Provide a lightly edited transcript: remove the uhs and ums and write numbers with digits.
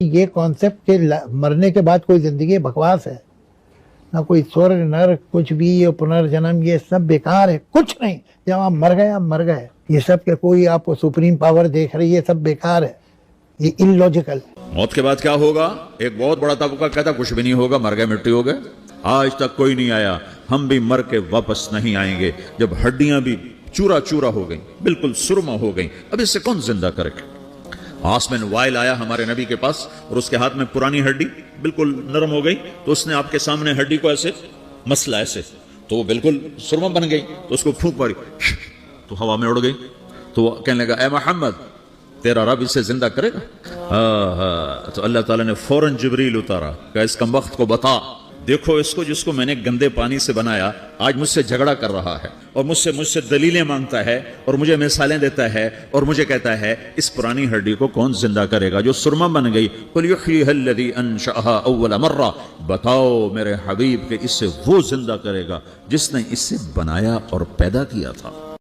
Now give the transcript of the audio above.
یہ کانسیپٹ کہ مرنے کے بعد کوئی زندگی بکواس ہے، نہ کوئی سورگ نرک کچھ بھی، یہ پنرجنم یہ سب بیکار ہے، کچھ نہیں. جب آپ مر گئے آپ مر گئے. یہ سب کہ کوئی آپ کو سپریم پاور دیکھ رہی ہے، سب بیکار ہے، یہ ان لاجیکل. موت کے بعد کیا ہوگا؟ ایک بہت بڑا طبقہ کہتا کچھ بھی نہیں ہوگا، مر گئے مٹی ہو گئے. آج تک کوئی نہیں آیا، ہم بھی مر کے واپس نہیں آئیں گے. جب ہڈیاں بھی چورا چورا ہو گئیں، بالکل سرما ہو گئیں، اب اس سے کون زندہ کرے گا؟ آسمن وائل آیا ہمارے نبی کے پاس اور اس کے ہاتھ میں پرانی ہڈی بالکل نرم ہو گئی، تو اس نے آپ کے سامنے ہڈی کو ایسے مسلا ایسے، تو وہ بالکل سرما بن گئی. تو اس کو پھونک ماری تو ہوا میں اڑ گئی. تو وہ کہنے لگا اے محمد تیرا رب اسے زندہ کرے گا؟ تو اللہ تعالیٰ نے فوراً جبریل اتارا کہ اس کمبخت کو بتا، دیکھو اس کو جس کو میں نے گندے پانی سے بنایا آج مجھ سے جھگڑا کر رہا ہے اور مجھ سے دلیلیں مانگتا ہے اور مجھے مثالیں دیتا ہے اور مجھے کہتا ہے اس پرانی ہڈی کو کون زندہ کرے گا جو سرما بن گئی؟ قل یحییھا الذی انشأھا اول مرہ، بتاؤ میرے حبیب کہ اس سے وہ زندہ کرے گا جس نے اس سے بنایا اور پیدا کیا تھا.